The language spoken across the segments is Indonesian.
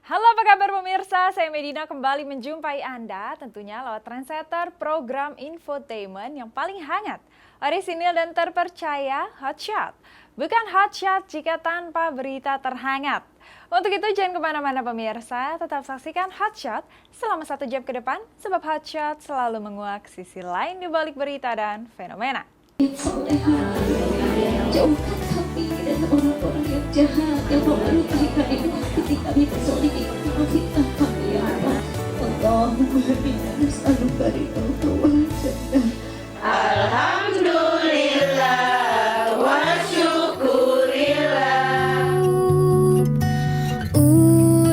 Halo, apa kabar pemirsa? Saya Medina kembali menjumpai Anda tentunya lewat trendsetter program infotainment yang paling hangat, orisinil dan terpercaya, Hotshot. Bukan hotshot jika tanpa berita terhangat. Untuk itu jangan kemana-mana pemirsa, tetap saksikan Hotshot selama 1 jam ke depan, sebab Hotshot selalu menguak sisi lain di balik berita dan fenomena. Jauhkan kami dari orang-orang yang jahat yang memelukai kami ketika kami terzalimi karena fitnah kami ya Allah. Allahumma inna nas'aluka ridhaka wal jannah. Alhamdulillah wa syukurillah.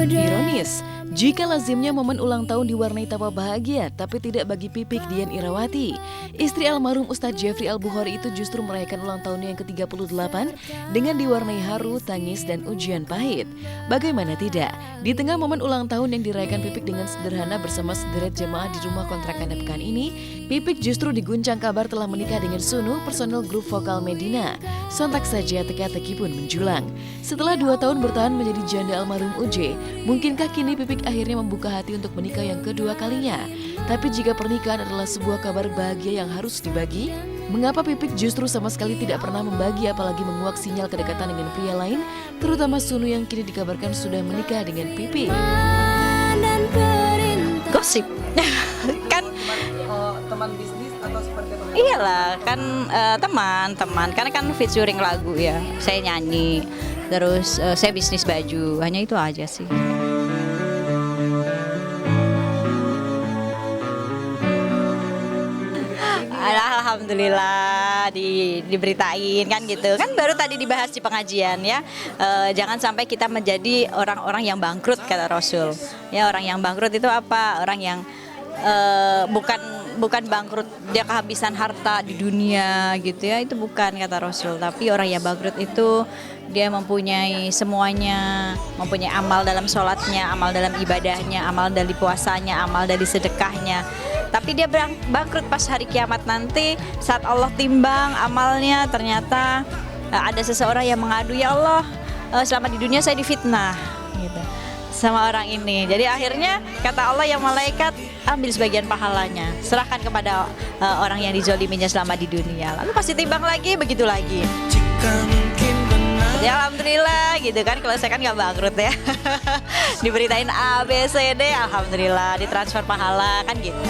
Ironis, jika lazimnya momen ulang tahun diwarnai tawa bahagia, tapi tidak bagi Pipik Dian Irawati. Istri almarhum Ustadz Jeffrey Al-Bukhari itu justru merayakan ulang tahunnya yang ke-38 dengan diwarnai haru, tangis, dan ujian pahit. Bagaimana tidak? Di tengah momen ulang tahun yang dirayakan Pipik dengan sederhana bersama sederet jemaah di rumah kontrakan pekan ini, Pipik justru diguncang kabar telah menikah dengan Sunu, personel grup vokal Medina. Sontak saja teka-teki pun menjulang. Setelah 2 tahun bertahan menjadi janda almarhum UJ, mungkinkah kini Pipik akhirnya membuka hati untuk menikah yang kedua kalinya? Tapi jika pernikahan adalah sebuah kabar bahagia yang harus dibagi, mengapa Pipik justru sama sekali tidak pernah membagi apalagi menguak sinyal kedekatan dengan pria lain, terutama Sunu yang kini dikabarkan sudah menikah dengan Pipik? Gosip kan Teman bisnis atau seperti apa? iyalah kan teman-teman karena kan featuring lagu ya, saya nyanyi terus saya bisnis baju, hanya itu aja sih. Alhamdulillah diberitain kan gitu kan, baru tadi dibahas di pengajian ya. Jangan sampai kita menjadi orang-orang yang bangkrut kata Rasul ya. Orang yang bangkrut itu apa? Orang yang bukan bangkrut dia kehabisan harta di dunia gitu ya, itu bukan kata Rasul. Tapi orang yang bangkrut itu dia mempunyai semuanya, mempunyai amal dalam sholatnya, amal dalam ibadahnya, amal dari puasanya, amal dari sedekahnya. Tapi dia bangkrut pas hari kiamat nanti saat Allah timbang amalnya, ternyata ada seseorang yang mengadu, ya Allah selama di dunia saya difitnah gitu sama orang ini. Jadi akhirnya kata Allah, yang malaikat ambil sebagian pahalanya, serahkan kepada orang yang dizoliminya selama di dunia. Lalu pasti timbang lagi, begitu lagi. Ya alhamdulillah gitu kan, kalau saya kan gak bangkrut ya. Diberitain A, B, C, D, alhamdulillah ditransfer pahala kan gitu.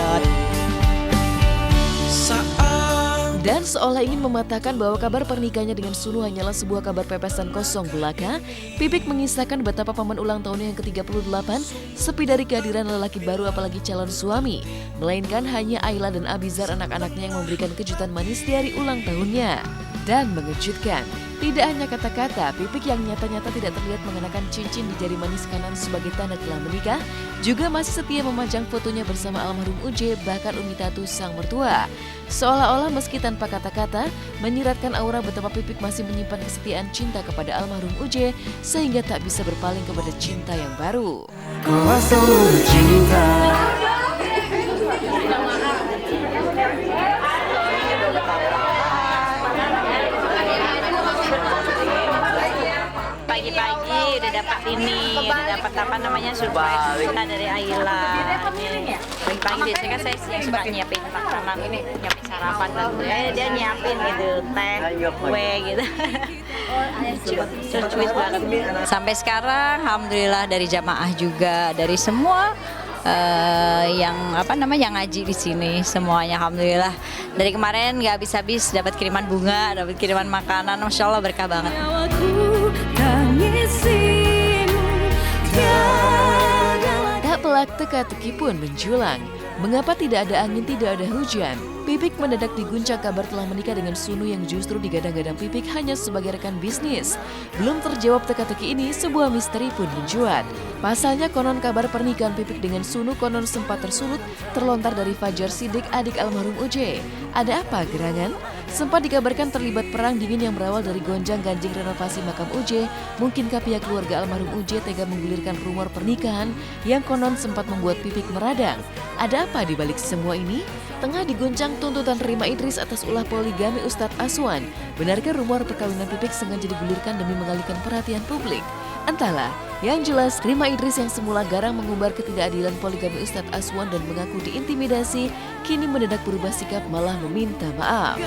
Dan seolah ingin mematahkan bahwa kabar pernikahannya dengan Sunu hanyalah sebuah kabar pepesan kosong belaka, Pipik mengisahkan betapa paman ulang tahunnya yang ke-38 sepi dari kehadiran lelaki baru apalagi calon suami, melainkan hanya Ayla dan Abizar anak-anaknya yang memberikan kejutan manis di hari ulang tahunnya. Dan mengejutkan, tidak hanya kata-kata, Pipik yang nyata-nyata tidak terlihat mengenakan cincin di jari manis kanan sebagai tanda telah menikah, juga masih setia memajang fotonya bersama almarhum UJ bahkan Umi Tatu sang mertua. Seolah-olah meski tanpa kata-kata, menyiratkan aura betapa Pipik masih menyimpan kesetiaan cinta kepada almarhum UJ sehingga tak bisa berpaling kepada cinta yang baru. Pagi-pagi udah dapat ini, udah dapat apa namanya, surprise kita dari Ayla. Pagi-pagi biasanya kan saya yang suka nyiapin makanan, nyiapin sarapan dan dia nyiapin gitu, teh, kue gitu. Cuit banget. Sampai sekarang alhamdulillah dari jamaah juga, dari semua yang ngaji di sini semuanya alhamdulillah. Dari kemarin nggak habis-habis dapat kiriman bunga, dapat kiriman makanan, masya Allah berkah banget. Tak pelak teka-teki pun menjulang. Mengapa tidak ada angin, tidak ada hujan? Pipik mendadak diguncang kabar telah menikah dengan Sunu yang justru digadang-gadang Pipik hanya sebagai rekan bisnis. Belum terjawab teka-teki ini, sebuah misteri pun mencuat. Pasalnya konon kabar pernikahan Pipik dengan Sunu konon sempat tersulut terlontar dari Fajar Sidik, adik almarhum UJ. Ada apa gerangan? Sempat dikabarkan terlibat perang dingin yang berawal dari gonjang-ganjing renovasi makam UJ. Mungkinkah pihak keluarga almarhum UJ tega menggulirkan rumor pernikahan yang konon sempat membuat Pipik meradang? Ada apa di balik semua ini? Tengah diguncang tuntutan Rima Idris atas ulah poligami Ustadz Aswan. Benarkah rumor perkawinan Pipik sengaja digulirkan demi mengalihkan perhatian publik? Entahlah, yang jelas Rima Idris yang semula garang mengumbar ketidakadilan poligami Ustadz Aswan dan mengaku diintimidasi, kini mendadak berubah sikap malah meminta maaf.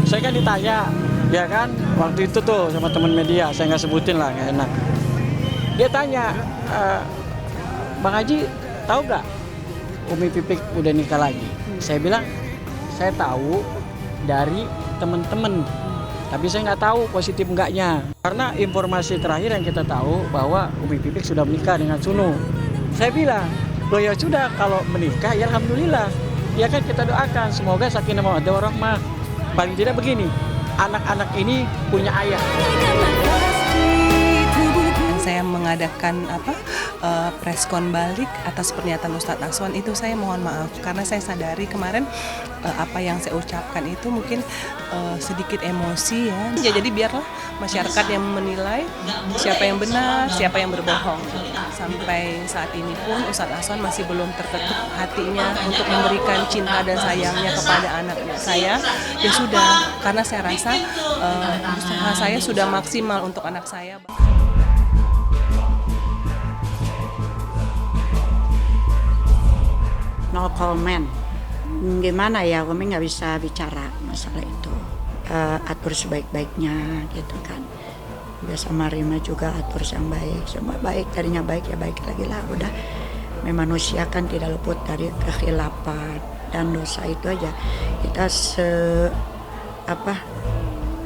Saya kan ditanya, ya kan, waktu itu tuh sama teman media, saya nggak sebutin lah, nggak enak. Dia tanya, Bang Haji tahu nggak Umi Pipik udah nikah lagi? Saya bilang, saya tahu dari teman-teman. Tapi saya nggak tahu positif enggaknya. Karena informasi terakhir yang kita tahu bahwa Umi Pipik sudah menikah dengan Sunu. Saya bilang, loh ya sudah kalau menikah ya alhamdulillah. Ya kan kita doakan semoga sakinah mawaddah warahmah. Paling tidak begini, anak-anak ini punya ayah. Saya mengadakan preskon balik atas pernyataan Ustadz Aswan itu, saya mohon maaf karena saya sadari kemarin apa yang saya ucapkan itu mungkin sedikit emosi ya. Jadi biarlah masyarakat yang menilai siapa yang benar, siapa yang berbohong. Sampai saat ini pun Ustadz Aswan masih belum terketuk hatinya untuk memberikan cinta dan sayangnya kepada anak-anak saya. Ya sudah, karena saya rasa usaha saya sudah maksimal untuk anak saya. No comment. Gimana ya, kami nggak bisa bicara masalah itu. Atur sebaik-baiknya gitu kan. Biasa sama Rima juga atur yang baik. Semua baik, tadinya baik ya baik lagi lah. Udah, manusia kan tidak luput dari kekhilafan dan dosa itu aja. Kita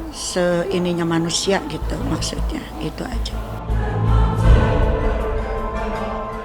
seininya manusia gitu maksudnya, itu aja.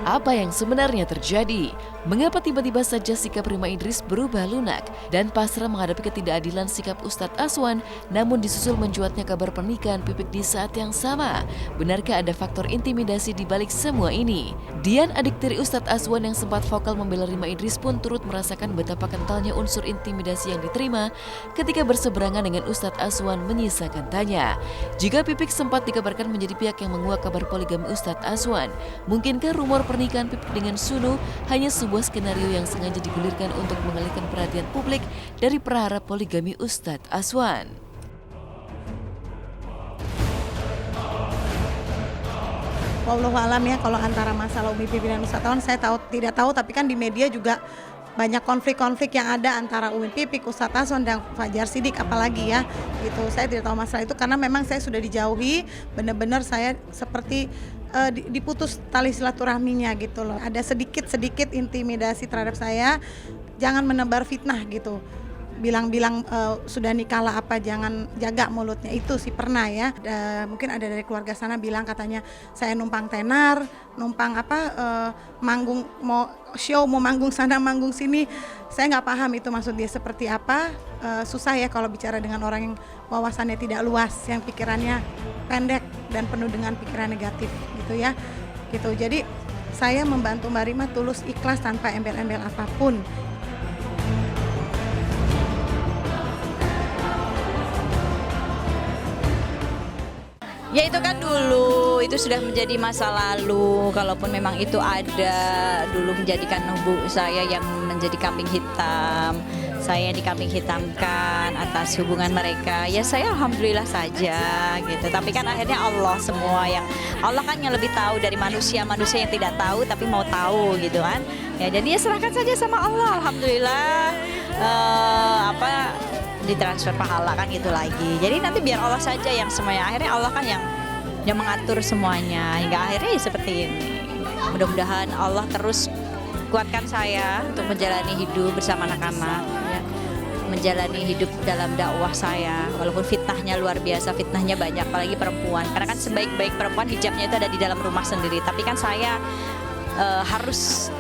Apa yang sebenarnya terjadi? Mengapa tiba-tiba saja sikap Rima Idris berubah lunak dan pasrah menghadapi ketidakadilan sikap Ustadz Aswan, namun disusul mencuatnya kabar pernikahan Pipik di saat yang sama? Benarkah ada faktor intimidasi di balik semua ini? Dian, adik tiri Ustadz Aswan yang sempat vokal membela Rima Idris pun turut merasakan betapa kentalnya unsur intimidasi yang diterima ketika berseberangan dengan Ustadz Aswan, menyisakan tanya. Jika Pipik sempat dikabarkan menjadi pihak yang menguak kabar poligami Ustadz Aswan, mungkinkah rumor pernikahan Pipik dengan Sunu hanya sebuah skenario yang sengaja digulirkan untuk mengalihkan perhatian publik dari perkara poligami Ustadz Aswan? Wallahu alam ya, kalau antara masalah Umi Pipik dan Ustadz Aswan saya tidak tahu, tapi kan di media juga banyak konflik-konflik yang ada antara Umi Pipik, Ustadz Aswan dan Fajar Sidik apalagi ya gitu. Saya tidak tahu masalah itu karena memang saya sudah dijauhi, benar-benar saya seperti diputus tali silaturahminya gitu loh. Ada sedikit intimidasi terhadap saya, jangan menebar fitnah gitu. Bilang-bilang sudah nikah lah apa, jangan jaga mulutnya, itu sih pernah ya. Mungkin ada dari keluarga sana bilang katanya saya numpang tenar, numpang manggung, mau show, mau manggung sana manggung sini. Saya nggak paham itu maksud dia seperti apa. Susah ya kalau bicara dengan orang yang wawasannya tidak luas, yang pikirannya pendek dan penuh dengan pikiran negatif gitu ya. Gitu. Jadi saya membantu Mbak Rima tulus ikhlas tanpa embel-embel apapun. Ya itu kan dulu, itu sudah menjadi masa lalu. Kalaupun memang itu ada dulu menjadikan saya yang menjadi kambing hitam, saya dikambing hitamkan atas hubungan mereka. Ya saya alhamdulillah saja gitu. Tapi kan akhirnya Allah semua yang, Allah kan yang lebih tahu dari manusia yang tidak tahu tapi mau tahu gitu kan. Ya jadi ya serahkan saja sama Allah, alhamdulillah. Ditransfer pahala kan gitu lagi. Jadi nanti biar Allah saja yang semuanya, akhirnya Allah kan yang mengatur semuanya hingga akhirnya ya seperti ini. Mudah-mudahan Allah terus kuatkan saya untuk menjalani hidup bersama anak-anak ya. Menjalani hidup dalam dakwah saya, walaupun fitnahnya luar biasa, fitnahnya banyak, apalagi perempuan. Karena kan sebaik-baik perempuan hijabnya itu ada di dalam rumah sendiri. Tapi kan saya harus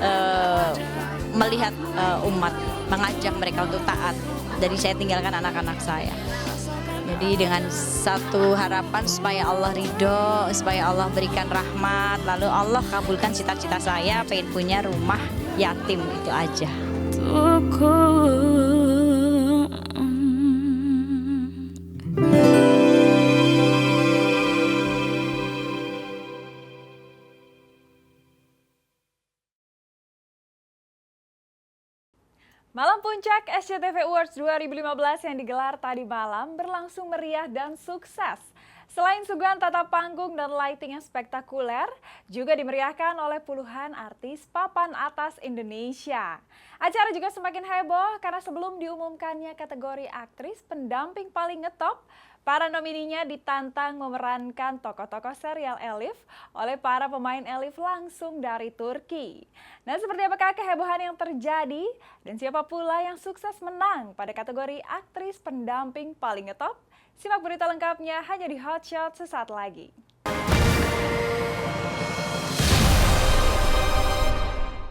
melihat umat, mengajak mereka untuk taat. Jadi saya tinggalkan anak-anak saya. Jadi dengan satu harapan supaya Allah ridho, supaya Allah berikan rahmat, lalu Allah kabulkan cita-cita saya, pengen punya rumah yatim, itu aja. Malam Puncak SCTV Awards 2015 yang digelar tadi malam berlangsung meriah dan sukses. Selain suguhan tata panggung dan lighting yang spektakuler, juga dimeriahkan oleh puluhan artis papan atas Indonesia. Acara juga semakin heboh karena sebelum diumumkannya kategori aktris pendamping paling ngetop, para nomininya ditantang memerankan tokoh-tokoh serial Elif oleh para pemain Elif langsung dari Turki. Nah, seperti apakah kehebohan yang terjadi dan siapa pula yang sukses menang pada kategori aktris pendamping paling ngetop? Simak berita lengkapnya hanya di Hot Shot sesaat lagi.